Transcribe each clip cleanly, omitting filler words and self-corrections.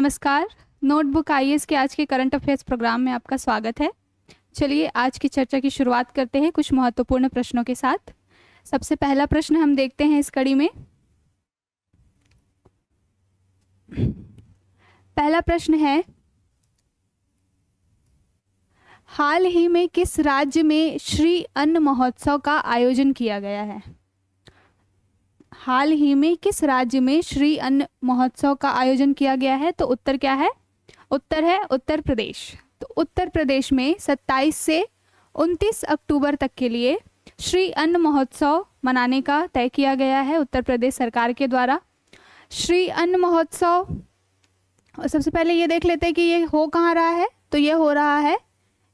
नमस्कार। Notebook IAS के आज के करंट अफेयर्स प्रोग्राम में आपका स्वागत है। चलिए आज की चर्चा की शुरुआत करते हैं कुछ महत्वपूर्ण प्रश्नों के साथ। सबसे पहला प्रश्न हम देखते हैं इस कड़ी में। पहला प्रश्न है, हाल ही में किस राज्य में श्री अन्न महोत्सव का आयोजन किया गया है? हाल ही में किस राज्य में श्री अन्न महोत्सव का आयोजन किया गया है? तो उत्तर क्या है? उत्तर है उत्तर प्रदेश। तो उत्तर प्रदेश में 27 से 29 अक्टूबर तक के लिए श्री अन्न महोत्सव मनाने का तय किया गया है उत्तर प्रदेश सरकार के द्वारा। श्री अन्न महोत्सव, सबसे पहले ये देख लेते हैं कि ये हो कहाँ रहा है। तो ये हो रहा है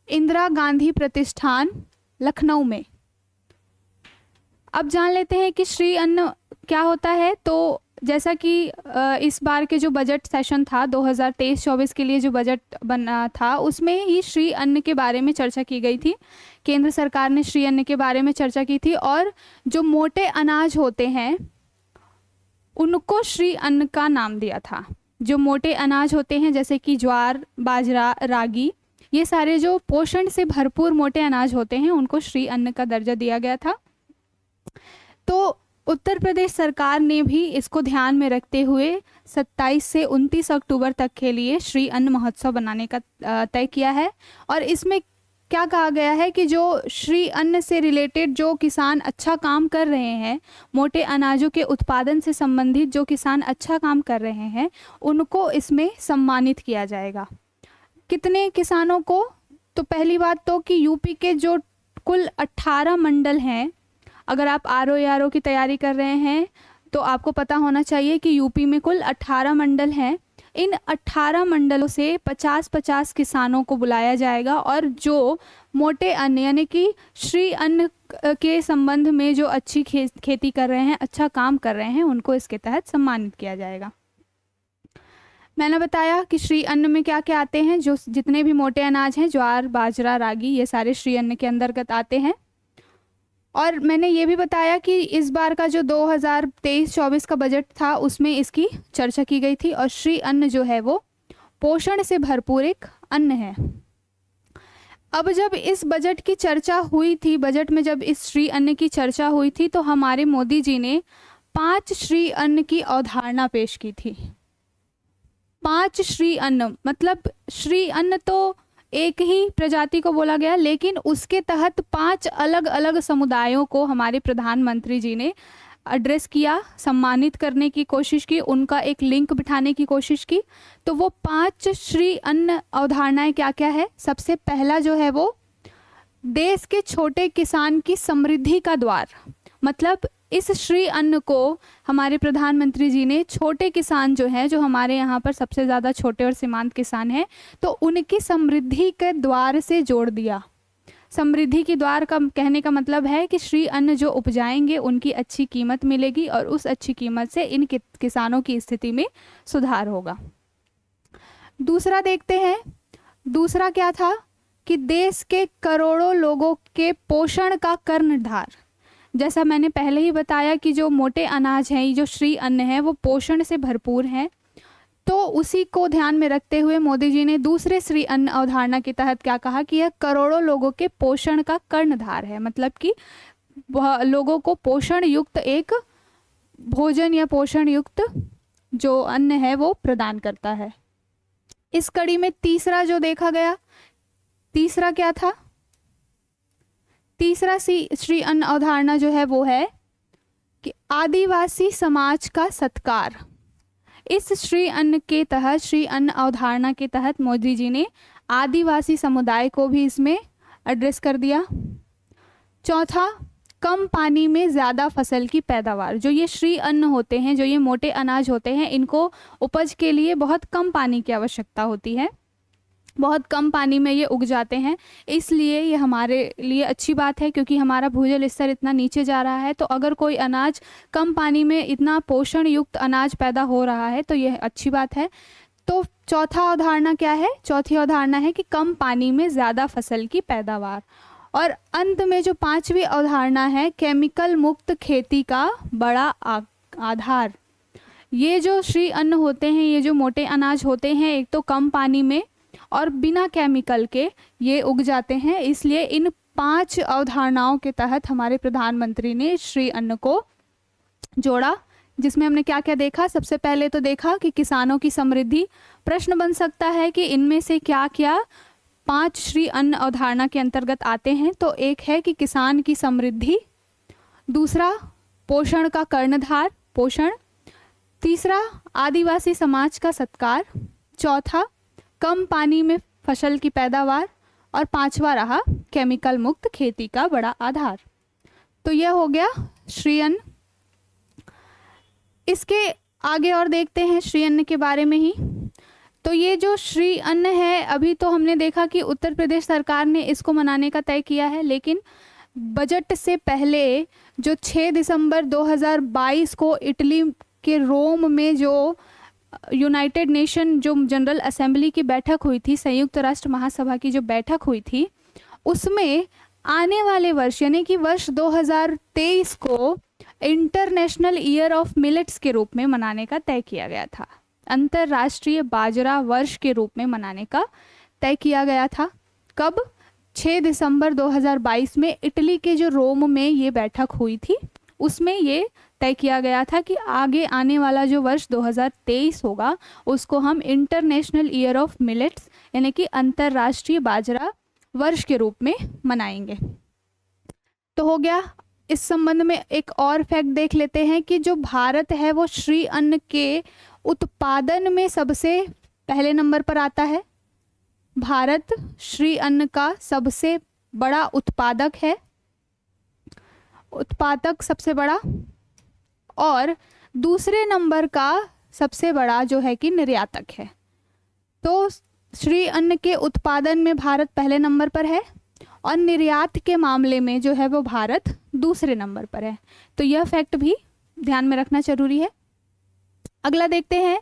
इंदिरा गांधी प्रतिष्ठान लखनऊ में। अब जान लेते हैं कि श्री अन्न क्या होता है। तो जैसा कि इस बार के जो बजट सेशन था 2023-24 के लिए जो बजट बना था, उसमें ही श्री अन्न के बारे में चर्चा की गई थी। केंद्र सरकार ने श्री अन्न के बारे में चर्चा की थी और जो मोटे अनाज होते हैं उनको श्री अन्न का नाम दिया था। जो मोटे अनाज होते हैं जैसे कि ज्वार, बाजरा, रागी, ये सारे जो पोषण से भरपूर मोटे अनाज होते हैं उनको श्री अन्न का दर्जा दिया गया था। तो उत्तर प्रदेश सरकार ने भी इसको ध्यान में रखते हुए 27 से 29 अक्टूबर तक के लिए श्री अन्न महोत्सव बनाने का तय किया है। और इसमें क्या कहा गया है कि जो श्री अन्न से रिलेटेड जो किसान अच्छा काम कर रहे हैं, मोटे अनाजों के उत्पादन से संबंधित जो किसान अच्छा काम कर रहे हैं, उनको इसमें सम्मानित किया जाएगा। कितने किसानों को? तो पहली बात तो कि यूपी के जो कुल 18 मंडल हैं, अगर आप आरओ की तैयारी कर रहे हैं तो आपको पता होना चाहिए कि यूपी में कुल 18 मंडल हैं। इन 18 मंडलों से 50-50 किसानों को बुलाया जाएगा और जो मोटे अन्न यानी कि श्री अन्न के संबंध में जो अच्छी खेती कर रहे हैं, अच्छा काम कर रहे हैं, उनको इसके तहत सम्मानित किया जाएगा। मैंने बताया कि श्री अन्न में क्या क्या आते हैं। जो जितने भी मोटे अनाज हैं, ज्वार, बाजरा, रागी, ये सारे श्री अन्न के अंतर्गत आते हैं। और मैंने ये भी बताया कि इस बार का जो 2023-24 का बजट था उसमें इसकी चर्चा की गई थी। और श्री अन्न जो है वो पोषण से भरपूर एक अन्न है। अब जब इस बजट की चर्चा हुई थी, बजट में जब इस श्री अन्न की चर्चा हुई थी, तो हमारे मोदी जी ने 5 श्री अन्न की अवधारणा पेश की थी। 5 श्री अन्न मतलब श्री अन्न तो एक ही प्रजाति को बोला गया, लेकिन उसके तहत 5 अलग अलग समुदायों को हमारे प्रधानमंत्री जी ने एड्रेस किया, सम्मानित करने की कोशिश की, उनका एक लिंक बिठाने की कोशिश की। तो वो 5 श्री अन्न अवधारणाएं क्या क्या है? सबसे पहला जो है वो देश के छोटे किसान की समृद्धि का द्वार। मतलब इस श्री अन्न को हमारे प्रधानमंत्री जी ने छोटे किसान जो हैं, जो हमारे यहाँ पर सबसे ज़्यादा छोटे और सीमांत किसान हैं, तो उनकी समृद्धि के द्वार से जोड़ दिया। समृद्धि की द्वार का कहने का मतलब है कि श्री अन्न जो उपजाएंगे उनकी अच्छी कीमत मिलेगी और उस अच्छी कीमत से इन किसानों की स्थिति में सुधार होगा। दूसरा देखते हैं, दूसरा क्या था कि देश के करोड़ों लोगों के पोषण का कर्णधार। जैसा मैंने पहले ही बताया कि जो मोटे अनाज हैं, जो श्री अन्न है, वो पोषण से भरपूर हैं। तो उसी को ध्यान में रखते हुए मोदी जी ने दूसरे श्री अन्न अवधारणा के तहत क्या कहा कि यह करोड़ों लोगों के पोषण का कर्णधार है। मतलब कि लोगों को पोषण युक्त एक भोजन या पोषण युक्त जो अन्न है वो प्रदान करता है। इस कड़ी में तीसरा जो देखा गया, तीसरा क्या था? तीसरा श्री अन्न अवधारणा जो है वो है कि आदिवासी समाज का सत्कार। इस श्री अन्न के तहत, श्री अन्न अवधारणा के तहत मोदी जी ने आदिवासी समुदाय को भी इसमें एड्रेस कर दिया। चौथा, कम पानी में ज़्यादा फसल की पैदावार। जो ये श्री अन्न होते हैं, जो ये मोटे अनाज होते हैं, इनको उपज के लिए बहुत कम पानी की आवश्यकता होती है, बहुत कम पानी में ये उग जाते हैं। इसलिए ये हमारे लिए अच्छी बात है क्योंकि हमारा भूजल स्तर इतना नीचे जा रहा है। तो अगर कोई अनाज कम पानी में इतना पोषण युक्त अनाज पैदा हो रहा है तो यह अच्छी बात है। तो चौथा अवधारणा क्या है? चौथी अवधारणा है कि कम पानी में ज़्यादा फसल की पैदावार। और अंत में जो 5वीं अवधारणा है, केमिकल मुक्त खेती का बड़ा आधार। ये जो श्री अन्न होते हैं, ये जो मोटे अनाज होते हैं, एक तो कम पानी में और बिना केमिकल के ये उग जाते हैं। इसलिए इन 5 अवधारणाओं के तहत हमारे प्रधानमंत्री ने श्री अन्न को जोड़ा, जिसमें हमने क्या क्या देखा। सबसे पहले तो देखा कि किसानों की समृद्धि। प्रश्न बन सकता है कि इनमें से क्या क्या 5 श्री अन्न अवधारणा के अंतर्गत आते हैं। तो एक है कि किसान की समृद्धि, दूसरा पोषण का कर्णधार पोषण, तीसरा आदिवासी समाज का सत्कार, चौथा कम पानी में फसल की पैदावार, और 5वां रहा केमिकल मुक्त खेती का बड़ा आधार। तो यह हो गया श्री अन्न। इसके आगे और देखते हैं श्री अन्न के बारे में ही। तो ये जो श्री अन्न है, अभी तो हमने देखा कि उत्तर प्रदेश सरकार ने इसको मनाने का तय किया है, लेकिन बजट से पहले जो 6 दिसंबर 2022 को इटली के रोम में जो यूनाइटेड नेशन जो जनरल असेंबली की बैठक हुई थी, संयुक्त राष्ट्र महासभा की जो बैठक हुई थी, उसमें आने वाले वर्ष यानी कि वर्ष 2023 को इंटरनेशनल ईयर ऑफ मिलेट्स के रूप में मनाने का तय किया गया था। अंतर्राष्ट्रीय बाजरा वर्ष के रूप में मनाने का तय किया गया था। कब? 6 दिसंबर 2022 में इटली के जो रोम में ये बैठक हुई थी, उसमें ये तय किया गया था कि आगे आने वाला जो वर्ष 2023 होगा उसको हम इंटरनेशनल ईयर ऑफ मिलेट्स यानी कि अंतर्राष्ट्रीय बाजरा वर्ष के रूप में मनाएंगे। तो हो गया। इस संबंध में एक और फैक्ट देख लेते हैं कि जो भारत है वो श्री अन्न के उत्पादन में सबसे पहले नंबर पर आता है। भारत श्री अन्न का सबसे बड़ा उत्पादक है, उत्पादक सबसे बड़ा, और दूसरे नंबर का सबसे बड़ा जो है कि निर्यातक है। तो श्री अन्न के उत्पादन में भारत पहले नंबर पर है और निर्यात के मामले में जो है वो भारत दूसरे नंबर पर है। तो यह फैक्ट भी ध्यान में रखना जरूरी है। अगला देखते हैं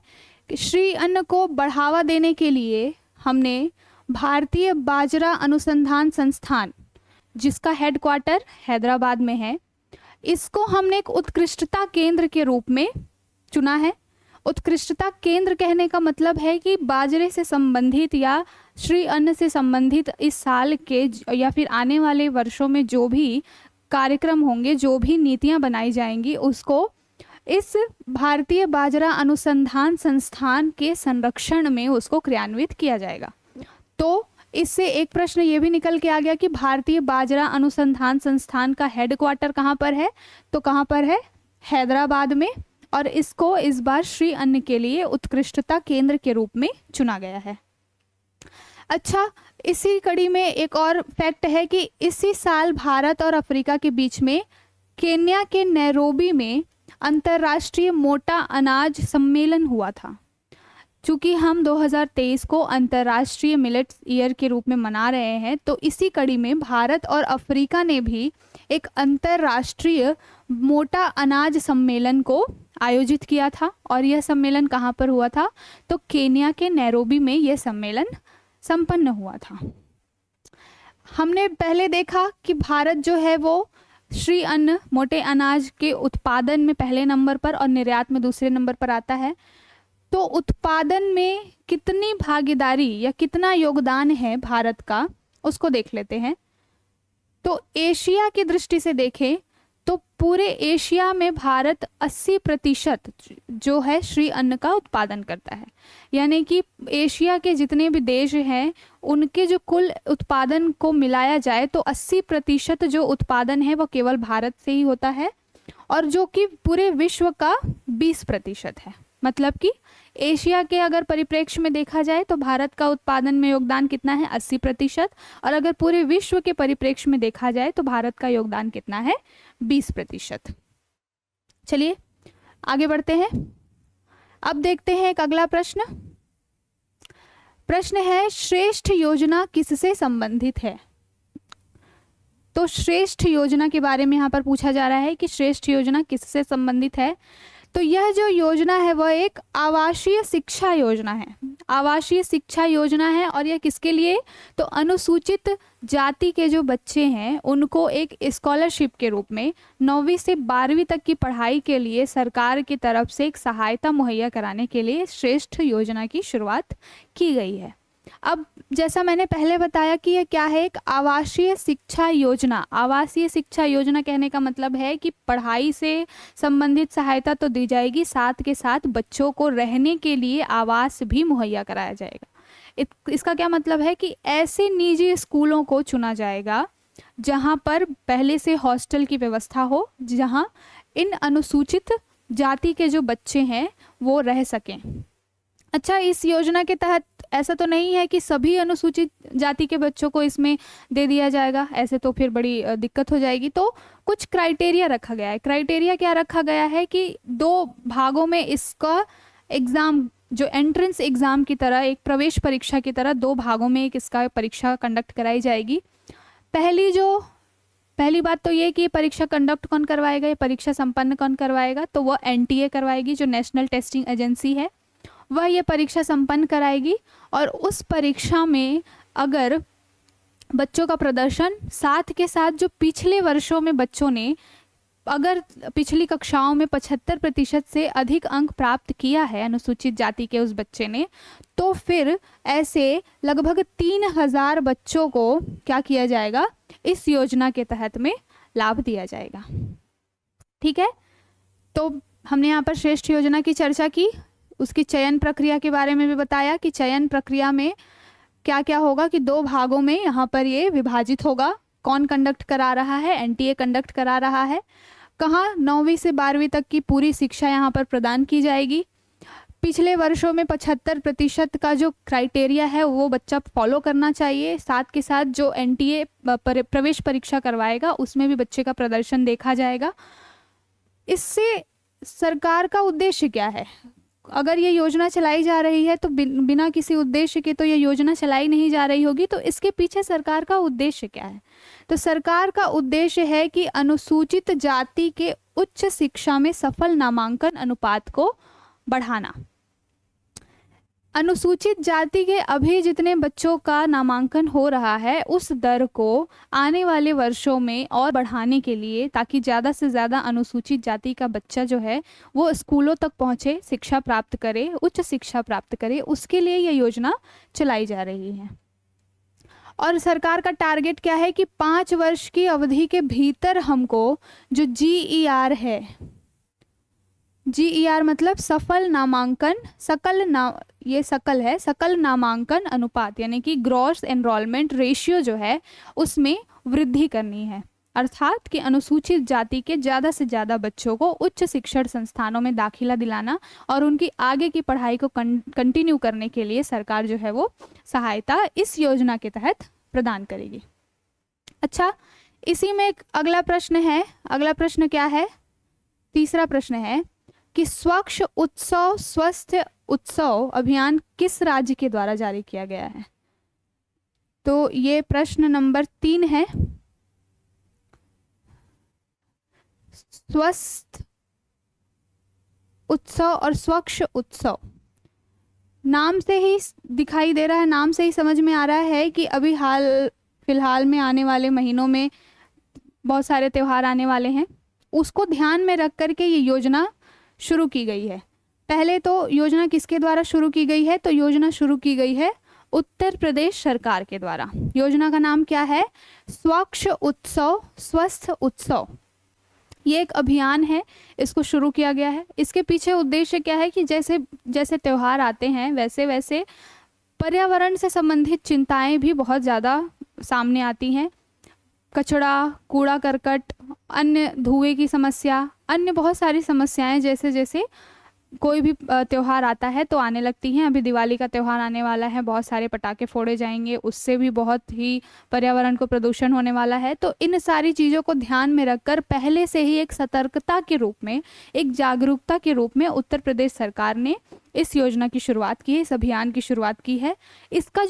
कि श्री अन्न को बढ़ावा देने के लिए हमने भारतीय बाजरा अनुसंधान संस्थान, जिसका हेडक्वार्टर हैदराबाद में है, इसको हमने एक उत्कृष्टता केंद्र के रूप में चुना है। उत्कृष्टता केंद्र कहने का मतलब है कि बाजरे से संबंधित या श्री अन्न से संबंधित इस साल के या फिर आने वाले वर्षों में जो भी कार्यक्रम होंगे, जो भी नीतियां बनाई जाएंगी, उसको इस भारतीय बाजरा अनुसंधान संस्थान के संरक्षण में उसको क्रियान्वित किया जाएगा। तो इससे एक प्रश्न ये भी निकल के आ गया कि भारतीय बाजरा अनुसंधान संस्थान का हेडक्वार्टर कहाँ पर है? तो कहाँ पर है? हैदराबाद में। और इसको इस बार श्री अन्न के लिए उत्कृष्टता केंद्र के रूप में चुना गया है। अच्छा, इसी कड़ी में एक और फैक्ट है कि इसी साल भारत और अफ्रीका के बीच में केन्या के नैरोबी में अंतर्राष्ट्रीय मोटा अनाज सम्मेलन हुआ था। चूँकि हम 2023 को अंतर्राष्ट्रीय मिलेट्स ईयर के रूप में मना रहे हैं, तो इसी कड़ी में भारत और अफ्रीका ने भी एक अंतर्राष्ट्रीय मोटा अनाज सम्मेलन को आयोजित किया था। और यह सम्मेलन कहाँ पर हुआ था? तो केन्या के नैरोबी में यह सम्मेलन संपन्न हुआ था। हमने पहले देखा कि भारत जो है वो श्री अन्न मोटे अनाज के उत्पादन में पहले नंबर पर और निर्यात में दूसरे नंबर पर आता है। तो उत्पादन में कितनी भागीदारी या कितना योगदान है भारत का, उसको देख लेते हैं। तो एशिया की दृष्टि से देखें तो पूरे एशिया में भारत 80% जो है श्री अन्न का उत्पादन करता है। यानी कि एशिया के जितने भी देश हैं उनके जो कुल उत्पादन को मिलाया जाए तो 80% जो उत्पादन है वो केवल भारत से ही होता है, और जो कि पूरे विश्व का 20% है। मतलब कि एशिया के अगर परिप्रेक्ष्य में देखा जाए तो भारत का उत्पादन में योगदान कितना है? 80%। और अगर पूरे विश्व के परिप्रेक्ष्य में देखा जाए तो भारत का योगदान कितना है? 20%। चलिए आगे बढ़ते हैं। अब देखते हैं एक अगला प्रश्न। प्रश्न है, श्रेष्ठ योजना किससे संबंधित है? तो श्रेष्ठ योजना के बारे में यहाँ पर पूछा जा रहा है कि श्रेष्ठ योजना किससे संबंधित है। तो यह जो योजना है वह एक आवासीय शिक्षा योजना है, आवासीय शिक्षा योजना है। और यह किसके लिए? तो अनुसूचित जाति के जो बच्चे हैं उनको एक स्कॉलरशिप के रूप में 9वीं से 12वीं तक की पढ़ाई के लिए सरकार की तरफ से एक सहायता मुहैया कराने के लिए श्रेष्ठ योजना की शुरुआत की गई है। अब जैसा मैंने पहले बताया कि यह क्या है, एक आवासीय शिक्षा योजना। आवासीय शिक्षा योजना कहने का मतलब है कि पढ़ाई से संबंधित सहायता तो दी जाएगी, साथ के साथ बच्चों को रहने के लिए आवास भी मुहैया कराया जाएगा। इसका क्या मतलब है कि ऐसे निजी स्कूलों को चुना जाएगा जहां पर पहले से हॉस्टल की व्यवस्था हो, जहां इन अनुसूचित जाति के जो बच्चे हैं वो रह सकें। अच्छा, इस योजना के तहत ऐसा तो नहीं है कि सभी अनुसूचित जाति के बच्चों को इसमें दे दिया जाएगा, ऐसे तो फिर बड़ी दिक्कत हो जाएगी। तो कुछ क्राइटेरिया रखा गया है। क्राइटेरिया क्या रखा गया है कि 2 भागों में इसका एग्ज़ाम, जो एंट्रेंस एग्ज़ाम की तरह, एक प्रवेश परीक्षा की तरह 2 भागों में एक इसका परीक्षा कंडक्ट कराई जाएगी। पहली बात तो ये कि परीक्षा कंडक्ट कौन करवाएगा, ये परीक्षा संपन्न कौन करवाएगा, तो वह NTA करवाएगी, जो नेशनल टेस्टिंग एजेंसी है, वह ये परीक्षा संपन्न कराएगी। और उस परीक्षा में अगर बच्चों का प्रदर्शन, साथ के साथ जो पिछले वर्षों में बच्चों ने अगर पिछली कक्षाओं में 75% से अधिक अंक प्राप्त किया है अनुसूचित जाति के उस बच्चे ने, तो फिर ऐसे लगभग 3000 बच्चों को क्या किया जाएगा, इस योजना के तहत में लाभ दिया जाएगा। ठीक है, तो हमने यहाँ पर श्रेष्ठ योजना की चर्चा की, उसकी चयन प्रक्रिया के बारे में भी बताया कि चयन प्रक्रिया में क्या क्या होगा कि 2 भागों में यहाँ पर ये विभाजित होगा। कौन कंडक्ट करा रहा है? NTA कंडक्ट करा रहा है। कहाँ? 9वीं से 12वीं तक की पूरी शिक्षा यहाँ पर प्रदान की जाएगी। पिछले वर्षों में 75% का जो क्राइटेरिया है वो बच्चा फॉलो करना चाहिए। साथ के साथ जो NTA प्रवेश परीक्षा करवाएगा उसमें भी बच्चे का प्रदर्शन देखा जाएगा। इससे सरकार का उद्देश्य क्या है? अगर ये योजना चलाई जा रही है तो बिना किसी उद्देश्य के तो ये योजना चलाई नहीं जा रही होगी। तो इसके पीछे सरकार का उद्देश्य क्या है? तो सरकार का उद्देश्य है कि अनुसूचित जाति के उच्च शिक्षा में सफल नामांकन अनुपात को बढ़ाना। अनुसूचित जाति के अभी जितने बच्चों का नामांकन हो रहा है उस दर को आने वाले वर्षों में और बढ़ाने के लिए, ताकि ज़्यादा से ज़्यादा अनुसूचित जाति का बच्चा जो है वो स्कूलों तक पहुँचे, शिक्षा प्राप्त करे, उच्च शिक्षा प्राप्त करे, उसके लिए ये योजना चलाई जा रही है। और सरकार का टारगेट क्या है कि 5 वर्ष की अवधि के भीतर हमको जो GER है, GER मतलब सफल नामांकन, ये सकल है, सकल नामांकन अनुपात, यानी कि ग्रॉस एनरोलमेंट रेशियो जो है उसमें वृद्धि करनी है। अर्थात कि अनुसूचित जाति के ज़्यादा से ज़्यादा बच्चों को उच्च शिक्षण संस्थानों में दाखिला दिलाना और उनकी आगे की पढ़ाई को कंटिन्यू करने के लिए सरकार जो है वो सहायता इस योजना के तहत प्रदान करेगी। अच्छा, इसी में एक अगला प्रश्न है। अगला प्रश्न क्या है? तीसरा प्रश्न है कि स्वच्छ उत्सव स्वस्थ उत्सव अभियान किस राज्य के द्वारा जारी किया गया है? तो ये प्रश्न नंबर 3 है। स्वस्थ उत्सव और स्वच्छ उत्सव, नाम से ही दिखाई दे रहा है, नाम से ही समझ में आ रहा है कि अभी फिलहाल में आने वाले महीनों में बहुत सारे त्यौहार आने वाले हैं, उसको ध्यान में रख करके ये योजना शुरू की गई है। पहले तो योजना किसके द्वारा शुरू की गई है? तो योजना शुरू की गई है उत्तर प्रदेश सरकार के द्वारा। योजना का नाम क्या है? स्वच्छ उत्सव स्वस्थ उत्सव। ये एक अभियान है, इसको शुरू किया गया है। इसके पीछे उद्देश्य क्या है कि जैसे जैसे त्यौहार आते हैं वैसे वैसे पर्यावरण से संबंधित चिंताएं भी बहुत ज़्यादा सामने आती हैं। कचरा, कूड़ा करकट, अन्य धुएं की समस्या, अन्य बहुत सारी समस्याएं जैसे जैसे कोई भी त्यौहार आता है तो आने लगती हैं। अभी दिवाली का त्यौहार आने वाला है, बहुत सारे पटाखे फोड़े जाएंगे, उससे भी बहुत ही पर्यावरण को प्रदूषण होने वाला है। तो इन सारी चीज़ों को ध्यान में रखकर पहले से ही एक सतर्कता के रूप में, एक जागरूकता के रूप में उत्तर प्रदेश सरकार ने इस योजना की शुरुआत की है, इस अभियान की शुरुआत की है। इसका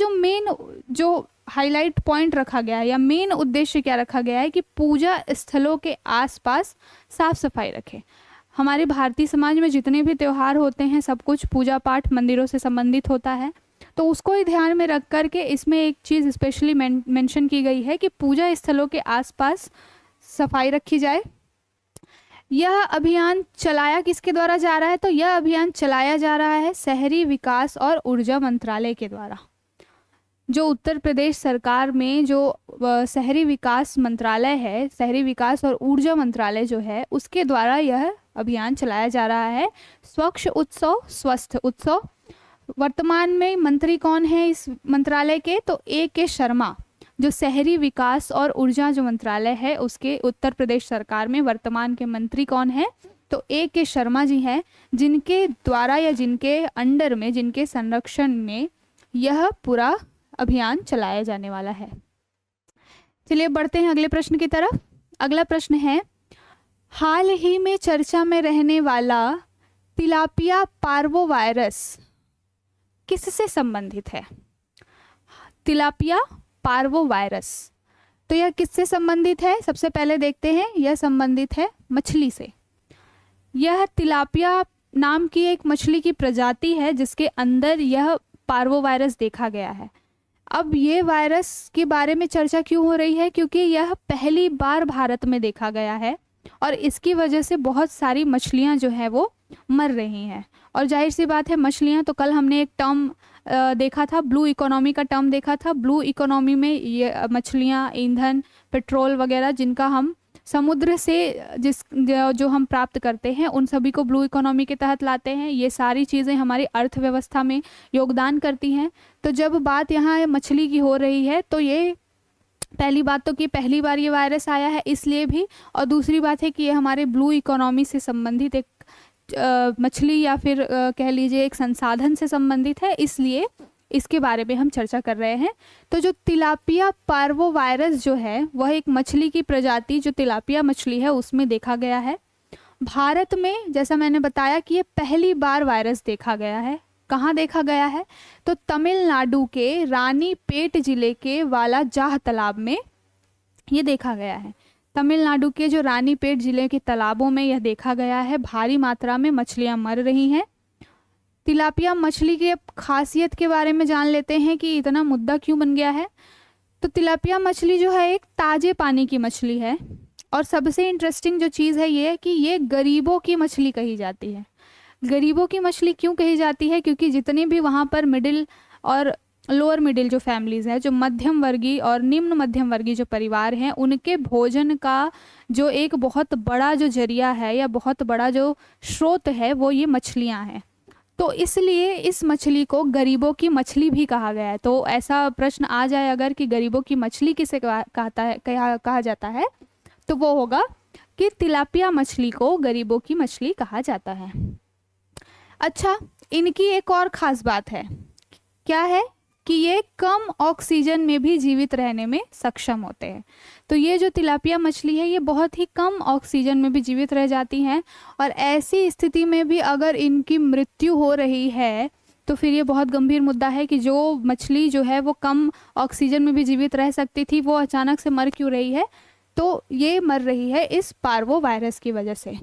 जो हाईलाइट पॉइंट रखा गया है या मेन उद्देश्य क्या रखा गया है कि पूजा स्थलों के आसपास साफ सफाई रखें। हमारे भारतीय समाज में जितने भी त्यौहार होते हैं सब कुछ पूजा पाठ मंदिरों से संबंधित होता है, तो उसको ही ध्यान में रख कर के इसमें एक चीज़ स्पेशली मेंशन की गई है कि पूजा स्थलों के आसपास सफाई रखी जाए। यह अभियान चलाया किसके द्वारा जा रहा है? तो यह अभियान चलाया जा रहा है शहरी विकास और ऊर्जा मंत्रालय के द्वारा। जो उत्तर प्रदेश सरकार में जो शहरी विकास मंत्रालय है, शहरी विकास और ऊर्जा मंत्रालय जो है, उसके द्वारा यह अभियान चलाया जा रहा है। स्वच्छ उत्सव स्वस्थ उत्सव। वर्तमान में मंत्री कौन है इस मंत्रालय के? तो A.K. शर्मा, जो शहरी विकास और ऊर्जा जो मंत्रालय है उसके उत्तर प्रदेश सरकार में वर्तमान के मंत्री कौन है? तो A.K. शर्मा जी हैं, जिनके द्वारा या जिनके अंडर में, जिनके संरक्षण में यह पूरा अभियान चलाया जाने वाला है। चलिए बढ़ते हैं अगले प्रश्न की तरफ। अगला प्रश्न है, हाल ही में चर्चा में रहने वाला तिलापिया पार्वोवायरस किससे संबंधित है? तिलापिया पार्वोवायरस, तो यह किससे संबंधित है? सबसे पहले देखते हैं, यह संबंधित है मछली से। यह तिलापिया नाम की एक मछली की प्रजाति है जिसके अंदर यह पार्वोवायरस देखा गया है। अब ये वायरस के बारे में चर्चा क्यों हो रही है? क्योंकि यह पहली बार भारत में देखा गया है और इसकी वजह से बहुत सारी मछलियां जो है वो मर रही हैं। और जाहिर सी बात है, मछलियां, तो कल हमने एक टर्म देखा था, ब्लू इकोनॉमी का टर्म देखा था। ब्लू इकोनॉमी में ये मछलियां, ईंधन, पेट्रोल वगैरह जिनका हम समुद्र से जो हम प्राप्त करते हैं उन सभी को ब्लू इकोनॉमी के तहत लाते हैं। ये सारी चीज़ें हमारी अर्थव्यवस्था में योगदान करती हैं। तो जब बात यहाँ मछली की हो रही है तो ये पहली बात तो कि पहली बार ये वायरस आया है इसलिए भी, और दूसरी बात है कि ये हमारे ब्लू इकोनॉमी से संबंधित एक मछली या फिर कह लीजिए एक संसाधन से संबंधित है, इसलिए इसके बारे में हम चर्चा कर रहे हैं। तो जो तिलापिया पार्वोवायरस जो है वह एक मछली की प्रजाति जो तिलापिया मछली है उसमें देखा गया है। भारत में जैसा मैंने बताया कि ये पहली बार वायरस देखा गया है। कहाँ देखा गया है? तो तमिलनाडु के रानीपेट जिले के वालाजाह तालाब में ये देखा गया है। तमिलनाडु के जो रानीपेट जिले के तालाबों में यह देखा गया है। भारी मात्रा में मछलियां मर रही हैं। तिलापिया मछली की खासियत के बारे में जान लेते हैं कि इतना मुद्दा क्यों बन गया है। तो तिलापिया मछली जो है एक ताजे पानी की मछली है और सबसे इंटरेस्टिंग जो चीज़ है ये कि ये गरीबों की मछली कही जाती है। गरीबों की मछली क्यों कही जाती है? क्योंकि जितने भी वहाँ पर मिडिल और लोअर मिडिल जो फैमिलीज़ हैं, जो मध्यम वर्गीय और निम्न मध्यम वर्गीय जो परिवार हैं, उनके भोजन का जो एक बहुत बड़ा जो जरिया है या बहुत बड़ा जो स्रोत है वो ये मछलियाँ हैं। तो इसलिए इस मछली को गरीबों की मछली भी कहा गया है। तो ऐसा प्रश्न आ जाए अगर कि गरीबों की मछली किसे कहा जाता है, तो वो होगा कि तिलापिया मछली को गरीबों की मछली कहा जाता है। अच्छा, इनकी एक और ख़ास बात है। क्या है? कि ये कम ऑक्सीजन में भी जीवित रहने में सक्षम होते हैं। तो ये जो तिलापिया मछली है ये बहुत ही कम ऑक्सीजन में भी जीवित रह जाती हैं और ऐसी स्थिति में भी अगर इनकी मृत्यु हो रही है तो फिर ये बहुत गंभीर मुद्दा है कि जो मछली जो है वो कम ऑक्सीजन में भी जीवित रह सकती थी वो अचानक से मर क्यों रही है? तो ये मर रही है इस पार्वो वायरस की वजह से।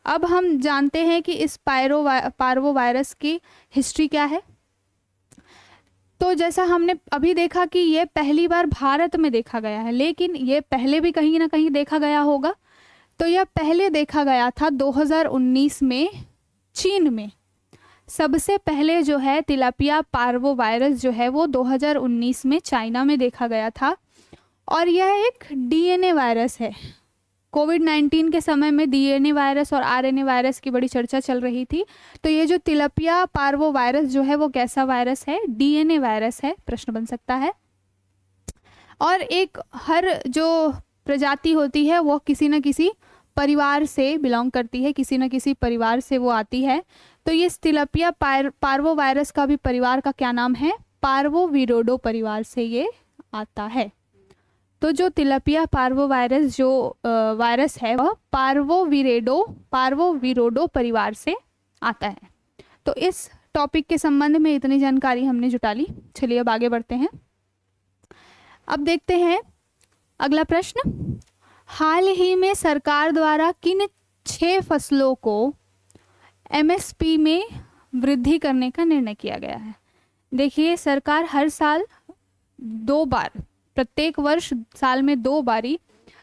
अब हम जानते हैं कि इस पार्वो वायरस की हिस्ट्री क्या है। तो जैसा हमने अभी देखा कि ये पहली बार भारत में देखा गया है, लेकिन ये पहले भी कहीं ना कहीं देखा गया होगा। तो यह पहले देखा गया था 2019 में चीन में। सबसे पहले जो है तिलापिया पार्वो वायरस जो है वो 2019 में चाइना में देखा गया था और यह एक डीएनए वायरस है। कोविड-19 के समय में डीएनए वायरस और आरएनए वायरस की बड़ी चर्चा चल रही थी। तो ये जो तिलापिया पार्वो वायरस जो है वो कैसा वायरस है? डीएनए वायरस है, प्रश्न बन सकता है। और एक हर जो प्रजाति होती है वो किसी न किसी परिवार से बिलोंग करती है, किसी न किसी परिवार से वो आती है। तो ये तिलापिया पार्वो वायरस का भी परिवार का क्या नाम है? पार्वोविरोडो परिवार से ये आता है। तो जो तिलापिया पार्वो वायरस जो वायरस है वह पार्वोविरोडो परिवार से आता है। तो इस टॉपिक के संबंध में इतनी जानकारी हमने जुटा ली। चलिए अब आगे बढ़ते हैं। अब देखते हैं अगला प्रश्न। हाल ही में सरकार द्वारा किन 6 फसलों को एमएसपी में वृद्धि करने का निर्णय किया गया है। देखिए, सरकार हर साल 2 बार, प्रत्येक वर्ष साल में 2 बारी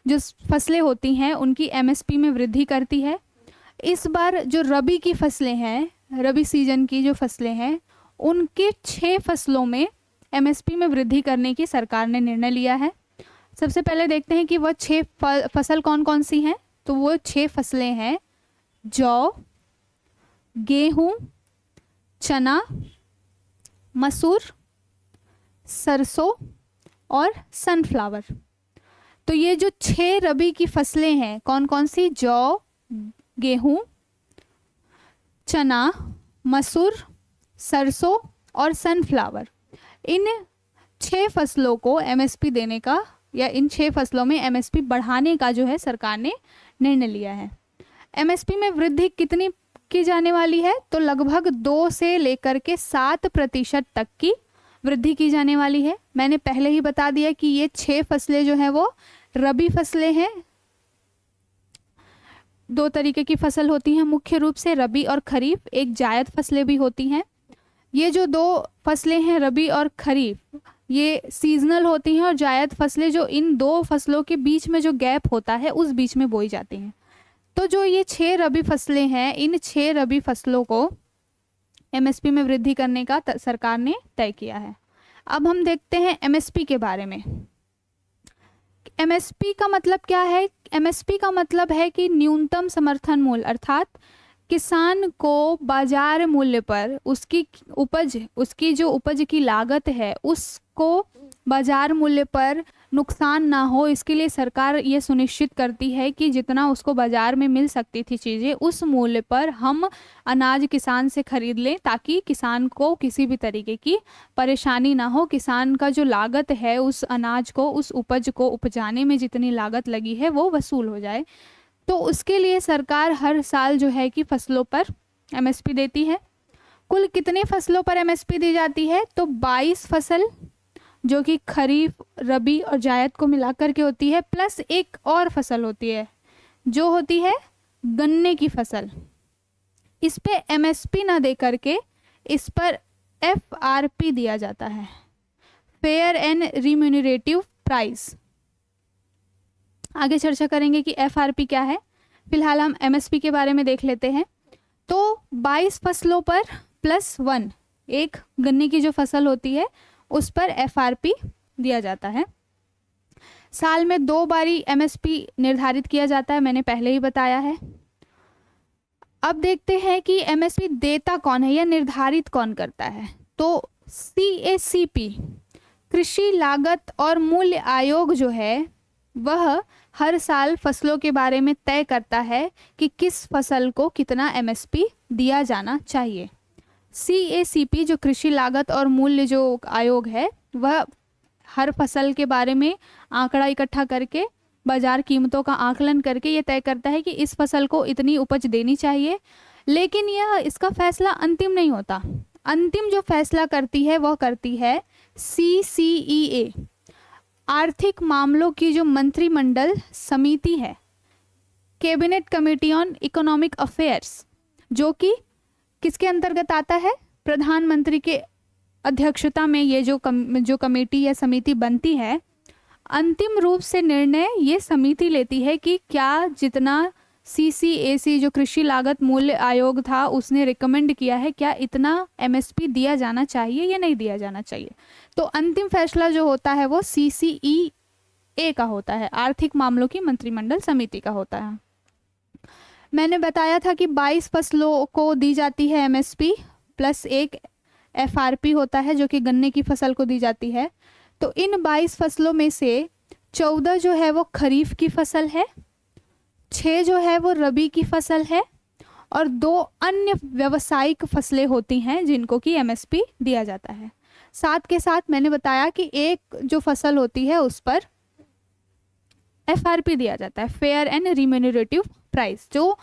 जो फसलें होती हैं उनकी एमएसपी में वृद्धि करती है। इस बार जो रबी की फसलें हैं, रबी सीजन की जो फसलें हैं, उनके 6 फसलों में एमएसपी में वृद्धि करने की सरकार ने निर्णय लिया है। सबसे पहले देखते हैं कि वह 6 फसल कौन कौन सी हैं। तो वो 6 फसलें हैं: जौ, गेहूँ, चना, मसूर, सरसों और सनफ्लावर। तो ये जो 6 रबी की फसलें हैं, कौन कौन सी? जौ, गेहूँ, चना, मसूर, सरसों और सनफ्लावर। इन 6 फसलों को एमएसपी देने का, या इन 6 फसलों में एमएसपी बढ़ाने का जो है सरकार ने निर्णय लिया है। एमएसपी में वृद्धि कितनी की जाने वाली है? तो लगभग 2 से लेकर के 7% तक की वृद्धि की जाने वाली है। मैंने पहले ही बता दिया कि ये 6 फसलें जो हैं वो रबी फसलें हैं। 2 तरीके की फसल होती हैं मुख्य रूप से, रबी और खरीफ। एक जायद फसलें भी होती हैं। ये जो 2 फसलें हैं, रबी और खरीफ, ये सीजनल होती हैं, और जायद फसलें जो इन 2 फसलों के बीच में जो गैप होता है उस बीच में बोई जाती हैं। तो जो ये 6 रबी फसलें हैं, इन 6 रबी फसलों को एमएसपी में वृद्धि करने का सरकार ने तय किया है। अब हम देखते हैं एमएसपी के बारे में। एमएसपी का मतलब क्या है? एमएसपी का मतलब है कि न्यूनतम समर्थन मूल्य, अर्थात किसान को बाजार मूल्य पर उसकी जो उपज की लागत है उसको बाजार मूल्य पर नुकसान ना हो, इसके लिए सरकार ये सुनिश्चित करती है कि जितना उसको बाजार में मिल सकती थी चीज़ें, उस मूल्य पर हम अनाज किसान से खरीद लें, ताकि किसान को किसी भी तरीके की परेशानी ना हो। किसान का जो लागत है उस अनाज को, उस उपज को उपजाने में जितनी लागत लगी है वो वसूल हो जाए। तो उसके लिए सरकार हर साल जो है कि फसलों पर एमएसपी देती है। कुल कितने फसलों पर एमएसपी दी जाती है? तो 22 फसल, जो कि खरीफ, रबी और जायद को मिलाकर के होती है, प्लस एक और फसल होती है जो होती है गन्ने की फसल। इस पे एमएसपी ना दे करके इस पर एफआरपी दिया जाता है, फेयर एंड रिम्यूनरेटिव प्राइस। आगे चर्चा करेंगे कि एफआरपी क्या है। फिलहाल हम एमएसपी के बारे में देख लेते हैं। तो 22 फसलों पर +1, एक गन्ने की जो फसल होती है उस पर एफआरपी दिया जाता है। साल में 2 बारी एमएसपी निर्धारित किया जाता है, मैंने पहले ही बताया है। अब देखते हैं कि एमएसपी देता कौन है या निर्धारित कौन करता है। तो सीएसीपी, कृषि लागत और मूल्य आयोग जो है वह हर साल फसलों के बारे में तय करता है कि किस फसल को कितना एमएसपी दिया जाना चाहिए। सीएसीपी जो कृषि लागत और मूल्य जो आयोग है, वह हर फसल के बारे में आंकड़ा इकट्ठा करके बाजार कीमतों का आकलन करके ये तय करता है कि इस फसल को इतनी उपज देनी चाहिए। लेकिन यह इसका फैसला अंतिम नहीं होता। अंतिम जो फैसला करती है वह करती है सीसीईए, आर्थिक मामलों की जो मंत्रिमंडल समिति है, cabinet committee on economic affairs, जो कि किसके अंतर्गत आता है? प्रधानमंत्री के अध्यक्षता में ये जो कमेटी या समिति बनती है, अंतिम रूप से निर्णय ये समिति लेती है कि क्या जितना सीसीएसी जो कृषि लागत मूल्य आयोग था उसने रिकमेंड किया है, क्या इतना एमएसपी दिया जाना चाहिए या नहीं दिया जाना चाहिए। तो अंतिम फैसला जो होता है वो सीसीईए का होता है, आर्थिक मामलों की मंत्रिमंडल समिति का होता है। मैंने बताया था कि 22 फसलों को दी जाती है एमएसपी, प्लस एक एफआरपी होता है जो कि गन्ने की फसल को दी जाती है। तो इन 22 फसलों में से 14 जो है वो खरीफ की फसल है, 6 जो है वो रबी की फसल है, और 2 अन्य व्यावसायिक फसलें होती हैं जिनको कि एमएसपी दिया जाता है। साथ के साथ मैंने बताया कि एक जो फसल होती है उस पर एफआरपी दिया जाता है, फेयर एंड रिम्यूनरेटिव प्राइस, जो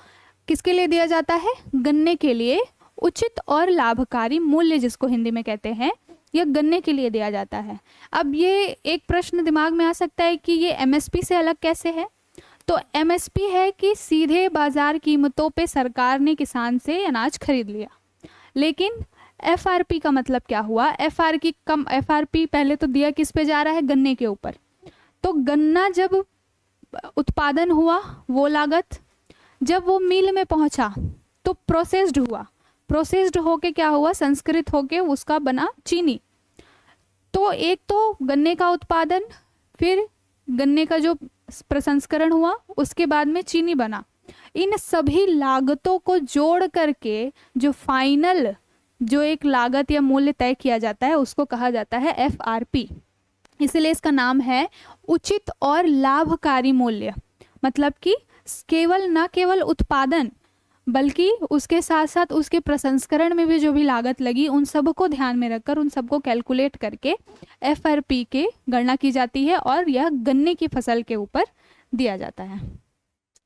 किसके लिए दिया जाता है? गन्ने के लिए उचित और लाभकारी मूल्य जिसको हिंदी में कहते हैं, यह गन्ने के लिए दिया जाता है। अब ये एक प्रश्न दिमाग में आ सकता है कि ये एमएसपी से अलग कैसे है? तो एमएसपी है कि सीधे बाजार कीमतों पे सरकार ने किसान से अनाज खरीद लिया। लेकिन एफआरपी का मतलब क्या हुआ? एफआरपी पहले तो दिया किस पे जा रहा है? गन्ने के ऊपर। तो गन्ना जब उत्पादन हुआ, वो लागत, जब वो मिल में पहुंचा तो प्रोसेस्ड हुआ, प्रोसेस्ड होके क्या हुआ? संस्कृत होके उसका बना चीनी। तो एक तो गन्ने का उत्पादन, फिर गन्ने का जो प्रसंस्करण हुआ, उसके बाद में चीनी बना। इन सभी लागतों को जोड़ करके जो फाइनल जो एक लागत या मूल्य तय किया जाता है उसको कहा जाता है एफआरपी। इसलिए इसका नाम है उचित और लाभकारी मूल्य। मतलब कि केवल न केवल उत्पादन बल्कि उसके साथ साथ उसके प्रसंस्करण में भी जो भी लागत लगी उन सबको ध्यान में रखकर, उन सबको कैलकुलेट करके एफआरपी के गणना की जाती है और यह गन्ने की फसल के ऊपर दिया जाता है।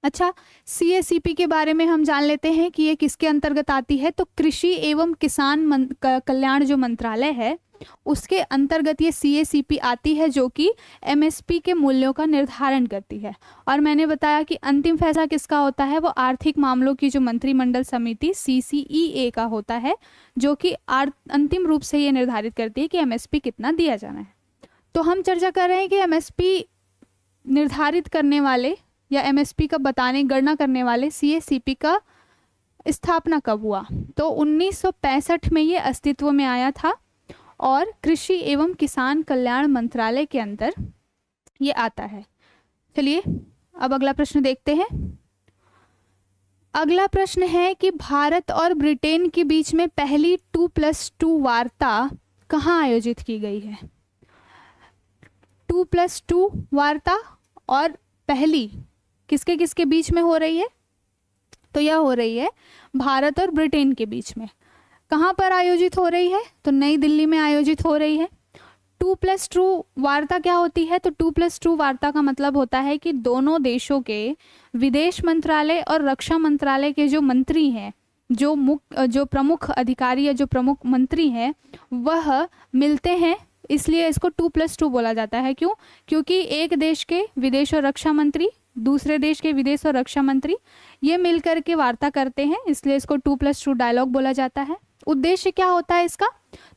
अच्छा, सीएसीपी के बारे में हम जान लेते हैं कि ये किसके अंतर्गत आती है। तो कृषि एवं किसान कल्याण जो मंत्रालय है उसके अंतर्गत ये सीएसीपी आती है, जो कि एमएसपी के मूल्यों का निर्धारण करती है। और मैंने बताया कि अंतिम फैसला किसका होता है? वो आर्थिक मामलों की जो मंत्रिमंडल समिति सीसीईए का होता है, जो कि अंतिम रूप से ये निर्धारित करती है कि एमएसपी कितना दिया जाना है। तो हम चर्चा कर रहे हैं कि एमएसपी निर्धारित करने वाले या एमएसपी का बताने, गणना करने वाले सीएसीपी का स्थापना कब हुआ? तो 1965 में ये अस्तित्व में आया था और कृषि एवं किसान कल्याण मंत्रालय के अंदर ये आता है। चलिए अब अगला प्रश्न देखते हैं। अगला प्रश्न है कि भारत और ब्रिटेन के बीच में पहली 2+2 वार्ता कहाँ आयोजित की गई है? 2+2 वार्ता और पहली किसके किसके बीच में हो रही है? तो यह हो रही है भारत और ब्रिटेन के बीच में। कहाँ पर आयोजित हो रही है? तो नई दिल्ली में आयोजित हो रही है। 2+2 वार्ता क्या होती है? तो 2+2 वार्ता का मतलब होता है कि दोनों देशों के विदेश मंत्रालय और रक्षा मंत्रालय के जो मंत्री हैं, जो प्रमुख अधिकारी या जो प्रमुख मंत्री हैं, वह मिलते हैं। इसलिए इसको 2+2 बोला जाता है। क्यों? क्योंकि एक देश के विदेश और रक्षा मंत्री, दूसरे देश के विदेश और रक्षा मंत्री, ये मिलकर के वार्ता करते हैं, इसलिए इसको 2+2 डायलॉग बोला जाता है। उद्देश्य क्या होता है इसका?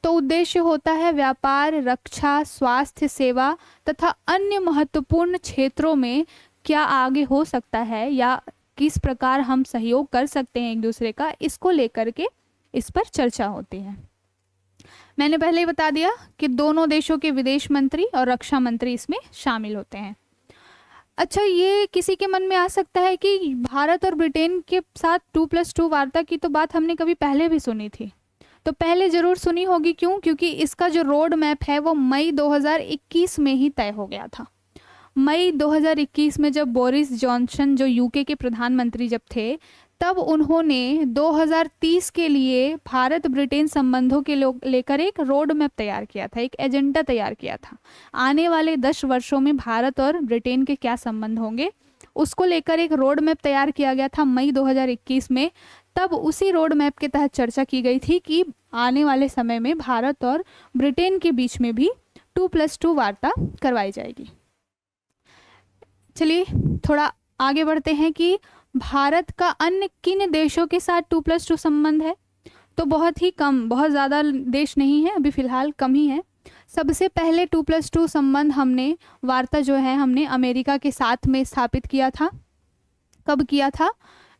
तो उद्देश्य होता है व्यापार, रक्षा, स्वास्थ्य सेवा तथा अन्य महत्वपूर्ण क्षेत्रों में क्या आगे हो सकता है या किस प्रकार हम सहयोग कर सकते हैं एक दूसरे का, इसको लेकर के इस पर चर्चा होती है। मैंने पहले ही बता दिया कि दोनों देशों के विदेश मंत्री और रक्षा मंत्री इसमें शामिल होते हैं। अच्छा, ये किसी के मन में आ सकता है कि भारत और ब्रिटेन के साथ 2+2 वार्ता की तो बात हमने कभी पहले भी सुनी थी। तो पहले जरूर सुनी होगी। क्यों? क्योंकि इसका जो रोड मैप है वो मई 2021 में ही तय हो गया था। मई 2021 में जब बोरिस जॉनसन जो यूके के प्रधानमंत्री जब थे, तब उन्होंने 2030 के लिए भारत ब्रिटेन संबंधों के लेकर एक रोड मैप तैयार किया था, एक एजेंडा तैयार किया था। आने वाले 10 वर्षों में भारत और ब्रिटेन के क्या संबंध होंगे, उसको लेकर एक रोड मैप तैयार किया गया था मई 2021 में। तब उसी रोड मैप के तहत चर्चा की गई थी कि आने वाले समय में भारत और ब्रिटेन के बीच में भी 2+2 वार्ता करवाई जाएगी। चलिए थोड़ा आगे बढ़ते हैं कि भारत का अन्य किन देशों के साथ 2+2 संबंध है। तो बहुत ही कम, बहुत ज़्यादा देश नहीं है, अभी फ़िलहाल कम ही है। सबसे पहले 2+2 संबंध हमने वार्ता जो है हमने अमेरिका के साथ में स्थापित किया था। कब किया था?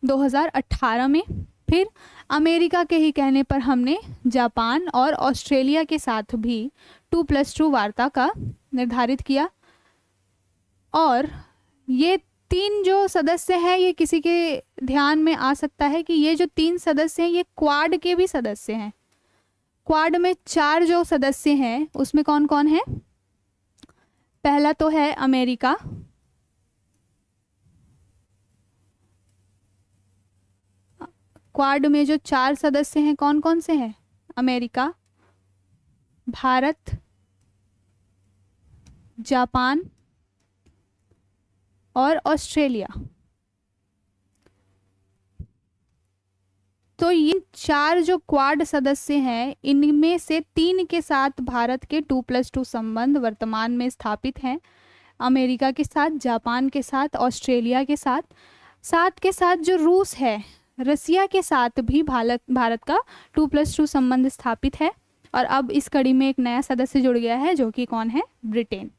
2018 में। फिर अमेरिका के ही कहने पर हमने जापान और ऑस्ट्रेलिया के साथ भी 2+2 वार्ता का निर्धारित किया। और ये 3 जो सदस्य हैं, ये किसी के ध्यान में आ सकता है कि ये जो 3 सदस्य हैं ये क्वाड के भी सदस्य हैं। क्वाड में 4 जो सदस्य हैं उसमें कौन कौन है? पहला तो है अमेरिका, क्वाड में जो 4 सदस्य हैं कौन कौन से हैं? अमेरिका, भारत, जापान और ऑस्ट्रेलिया। तो ये 4 जो क्वाड सदस्य हैं, इनमें से 3 के साथ भारत के 2+2 संबंध वर्तमान में स्थापित हैं। अमेरिका के साथ, जापान के साथ, ऑस्ट्रेलिया के साथ, साथ के साथ जो रूस है, रसिया के साथ भी भारत का 2+2 संबंध स्थापित है। और अब इस कड़ी में एक नया सदस्य जुड़ गया है, जो कि कौन है? ब्रिटेन।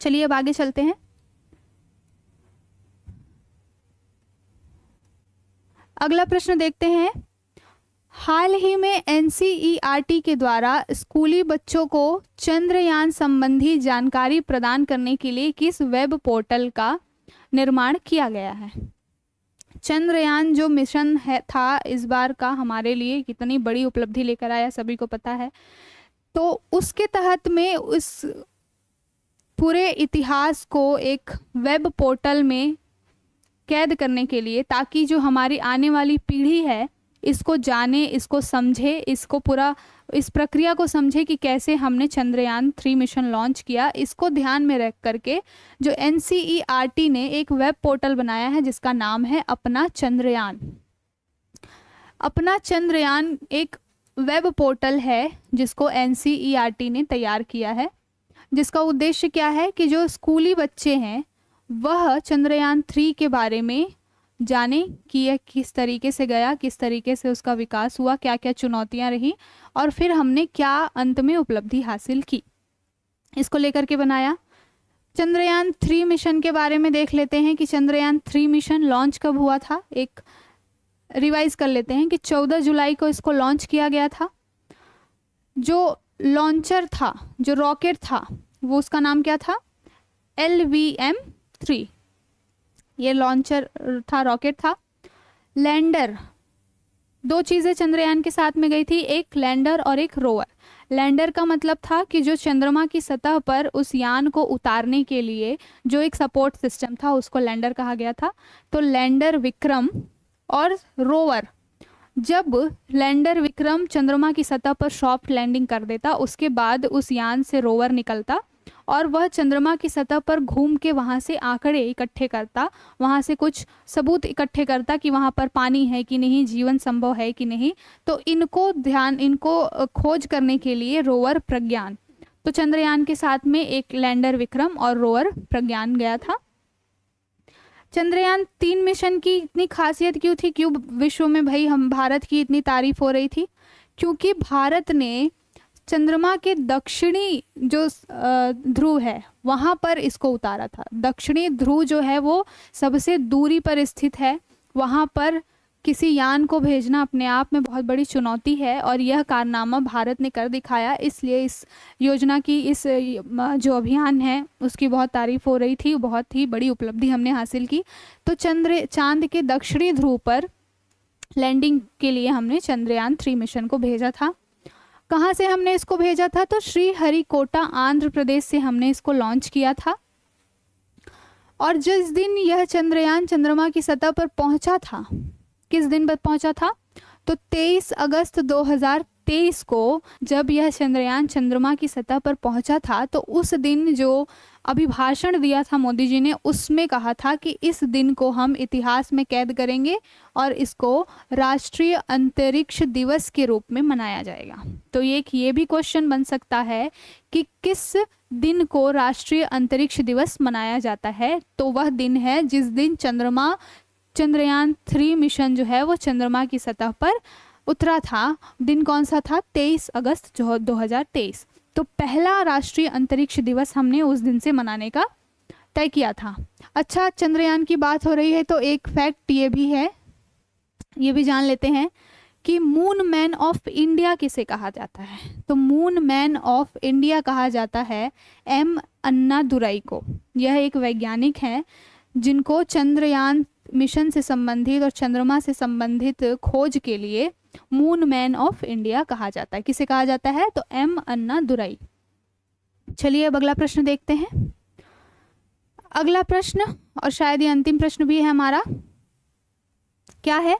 चलिए अब आगे चलते हैं। अगला प्रश्न देखते हैं। हाल ही में एनसीईआरटी के द्वारा स्कूली बच्चों को चंद्रयान संबंधी जानकारी प्रदान करने के लिए किस वेब पोर्टल का निर्माण किया गया है? चंद्रयान जो मिशन था इस बार का, हमारे लिए कितनी बड़ी उपलब्धि लेकर आया सभी को पता है। तो उसके तहत में उस पूरे इतिहास को एक वेब पोर्टल में कैद करने के लिए, ताकि जो हमारी आने वाली पीढ़ी है इसको जाने, इसको समझे, इसको पूरा इस प्रक्रिया को समझे कि कैसे हमने चंद्रयान 3 मिशन लॉन्च किया, इसको ध्यान में रख करके जो एनसीईआरटी ने एक वेब पोर्टल बनाया है जिसका नाम है अपना चंद्रयान। अपना चंद्रयान एक वेब पोर्टल है जिसको एनसीईआरटी ने तैयार किया है, जिसका उद्देश्य क्या है कि जो स्कूली बच्चे हैं वह चंद्रयान 3 के बारे में जाने कि यह किस तरीके से गया, किस तरीके से उसका विकास हुआ, क्या क्या चुनौतियां रही और फिर हमने क्या अंत में उपलब्धि हासिल की, इसको लेकर के बनाया। चंद्रयान 3 मिशन के बारे में देख लेते हैं कि चंद्रयान 3 मिशन लॉन्च कब हुआ था। एक रिवाइज कर लेते हैं कि 14 जुलाई को इसको लॉन्च किया गया था। जो लॉन्चर था, जो रॉकेट था, वो उसका नाम क्या था? LVM-3। ये लॉन्चर था, रॉकेट था। लैंडर, 2 चीज़ें चंद्रयान के साथ में गई थी, एक लैंडर और एक रोवर। लैंडर का मतलब था कि जो चंद्रमा की सतह पर उस यान को उतारने के लिए जो एक सपोर्ट सिस्टम था उसको लैंडर कहा गया था। तो लैंडर विक्रम और रोवर, जब लैंडर विक्रम चंद्रमा की सतह पर सॉफ्ट लैंडिंग कर देता, उसके बाद उस यान से रोवर निकलता और वह चंद्रमा की सतह पर घूम के वहाँ से आंकड़े इकट्ठे करता, वहाँ से कुछ सबूत इकट्ठे करता कि वहाँ पर पानी है कि नहीं, जीवन संभव है कि नहीं। तो इनको खोज करने के लिए रोवर प्रज्ञान, तो चंद्रयान के साथ में एक लैंडर विक्रम और रोवर प्रज्ञान गया था। चंद्रयान 3 मिशन की इतनी खासियत क्यों थी, क्यों विश्व में भाई हम भारत की इतनी तारीफ हो रही थी? क्योंकि भारत ने चंद्रमा के दक्षिणी जो ध्रुव है वहाँ पर इसको उतारा था। दक्षिणी ध्रुव जो है वो सबसे दूरी पर स्थित है, वहाँ पर किसी यान को भेजना अपने आप में बहुत बड़ी चुनौती है और यह कारनामा भारत ने कर दिखाया। इसलिए इस योजना की, इस जो अभियान है उसकी बहुत तारीफ हो रही थी, बहुत ही बड़ी उपलब्धि हमने हासिल की। तो चांद के दक्षिणी ध्रुव पर लैंडिंग के लिए हमने चंद्रयान 3 मिशन को भेजा था। कहाँ से हमने इसको भेजा था? तो श्रीहरिकोटा आंध्र प्रदेश से हमने इसको लॉन्च किया था। और जिस दिन यह चंद्रयान चंद्रमा की सतह पर पहुंचा था, किस दिन पर पहुंचा था? तो 23 अगस्त 2023 को जब यह चंद्रयान चंद्रमा की सतह पर पहुंचा था, तो उस दिन जो अभिभाषण दिया था मोदी जी ने, उसमें कहा था कि इस दिन को हम इतिहास में कैद करेंगे और इसको राष्ट्रीय अंतरिक्ष दिवस के रूप में मनाया जाएगा। तो ये भी क्वेश्चन बन सकता है कि किस दिन को राष्ट्रीय अंतरिक्ष दिवस मनाया जाता है? तो वह दिन है जिस दिन चंद्रयान 3 मिशन जो है वो चंद्रमा की सतह पर उतरा था। दिन कौन सा था? 23 अगस्त 2023। तो पहला राष्ट्रीय अंतरिक्ष दिवस हमने उस दिन से मनाने का तय किया था। अच्छा, चंद्रयान की बात हो रही है तो एक फैक्ट ये भी है, ये भी जान लेते हैं कि मून मैन ऑफ इंडिया किसे कहा जाता है? तो मून मैन ऑफ इंडिया कहा जाता है M अन्नादुरई को। यह एक वैज्ञानिक हैं जिनको चंद्रयान मिशन से संबंधित और चंद्रमा से संबंधित खोज के लिए मून मैन ऑफ इंडिया कहा जाता है। किसे कहा जाता है? तो M अन्नादुरई। चलिए अब अगला प्रश्न देखते हैं। अगला प्रश्न, और शायद ये अंतिम प्रश्न भी है हमारा, क्या है?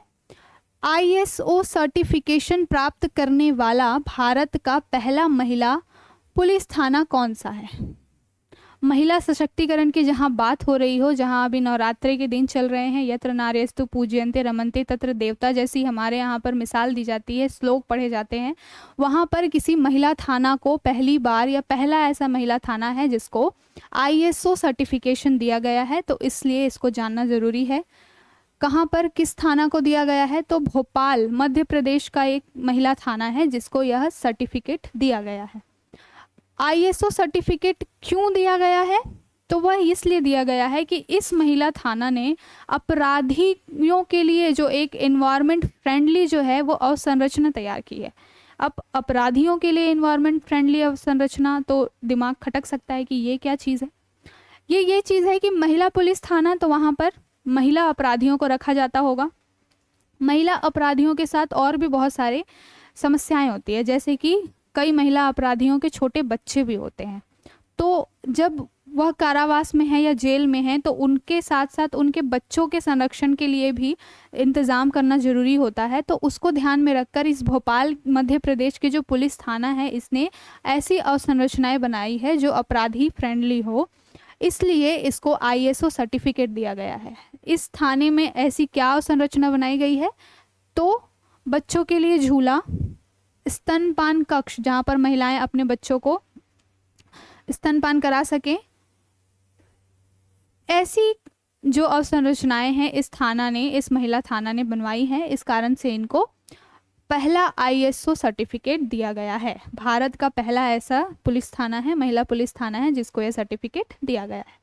ISO सर्टिफिकेशन प्राप्त करने वाला भारत का पहला महिला पुलिस थाना कौन सा है? महिला सशक्तिकरण की जहाँ बात हो रही हो, जहाँ अभी नवरात्रि के दिन चल रहे हैं, यत्र नार्यस्तु पूज्यन्ते रमन्ते तत्र देवता जैसी हमारे यहाँ पर मिसाल दी जाती है, श्लोक पढ़े जाते हैं, वहाँ पर किसी महिला थाना को पहली बार या पहला ऐसा महिला थाना है जिसको ISO सर्टिफिकेशन दिया गया है, तो इसलिए इसको जानना ज़रूरी है। कहाँ पर, किस थाना को दिया गया है? तो भोपाल मध्य प्रदेश का एक महिला थाना है जिसको यह सर्टिफिकेट दिया गया है। ISO सर्टिफिकेट क्यों दिया गया है? तो वह इसलिए दिया गया है कि इस महिला थाना ने अपराधियों के लिए जो एक एनवायरनमेंट फ्रेंडली जो है वो अवसंरचना तैयार की है। अब अपराधियों के लिए एनवायरनमेंट फ्रेंडली अवसंरचना, तो दिमाग खटक सकता है कि ये क्या चीज़ है। ये चीज़ है कि महिला पुलिस थाना, तो वहाँ पर महिला अपराधियों को रखा जाता होगा। महिला अपराधियों के साथ और भी बहुत सारे समस्याएं होती है, जैसे कि कई महिला अपराधियों के छोटे बच्चे भी होते हैं, तो जब वह कारावास में है या जेल में है तो उनके साथ साथ उनके बच्चों के संरक्षण के लिए भी इंतज़ाम करना ज़रूरी होता है। तो उसको ध्यान में रखकर इस भोपाल मध्य प्रदेश के जो पुलिस थाना है, इसने ऐसी अवसंरचनाएं बनाई है जो अपराधी फ्रेंडली हो, इसलिए इसको ISO सर्टिफिकेट दिया गया है। इस थाने में ऐसी क्या अवसंरचना बनाई गई है? तो बच्चों के लिए झूला, स्तनपान कक्ष जहाँ पर महिलाएं अपने बच्चों को स्तनपान करा सकें, ऐसी जो अवसंरचनाएं हैं इस थाना ने, इस महिला थाना ने बनवाई हैं। इस कारण से इनको पहला ISO सर्टिफिकेट दिया गया है। भारत का पहला ऐसा पुलिस थाना है, महिला पुलिस थाना है जिसको यह सर्टिफिकेट दिया गया है।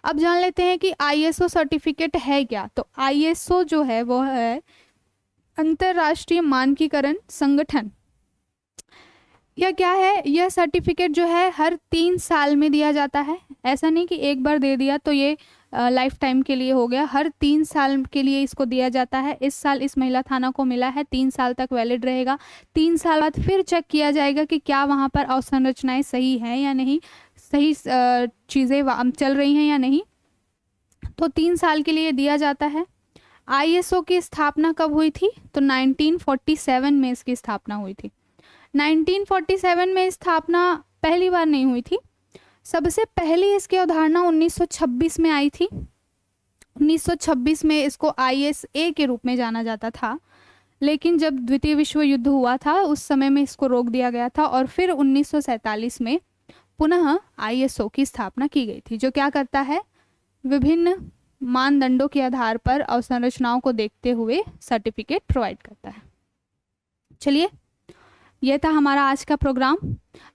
अब जान लेते हैं कि ISO सर्टिफिकेट है क्या। तो ISO जो है वो है अंतर्राष्ट्रीय मानकीकरण संगठन। यह क्या है? यह सर्टिफिकेट जो है हर 3 साल में दिया जाता है। ऐसा नहीं कि एक बार दे दिया तो ये लाइफ टाइम के लिए हो गया, हर 3 साल के लिए इसको दिया जाता है। इस साल इस महिला थाना को मिला है, 3 साल तक वैलिड रहेगा। 3 साल बाद फिर चेक किया जाएगा कि क्या वहाँ पर अवसंरचनाएं सही हैं या नहीं, सही चीज़ें चल रही हैं या नहीं। तो 3 साल के लिए दिया जाता है। ISO की स्थापना कब हुई थी? तो 1947 में इसकी स्थापना हुई थी। 1947 में स्थापना पहली बार नहीं हुई थी, सबसे पहले इसकी अवधारणा 1926 में आई थी। 1926 में इसको ISA के रूप में जाना जाता था, लेकिन जब द्वितीय विश्व युद्ध हुआ था उस समय में इसको रोक दिया गया था और फिर 1947 में पुनः ISO की स्थापना की गई थी, जो क्या करता है, विभिन्न मानदंडों के आधार पर अवसंरचनाओं को देखते हुए सर्टिफिकेट प्रोवाइड करता है। चलिए, यह था हमारा आज का प्रोग्राम।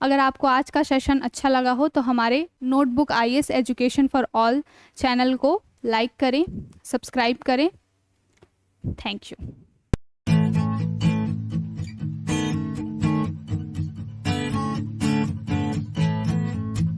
अगर आपको आज का सेशन अच्छा लगा हो तो हमारे notebook IAS education for all channel को लाइक करें, सब्सक्राइब करें। Thank you.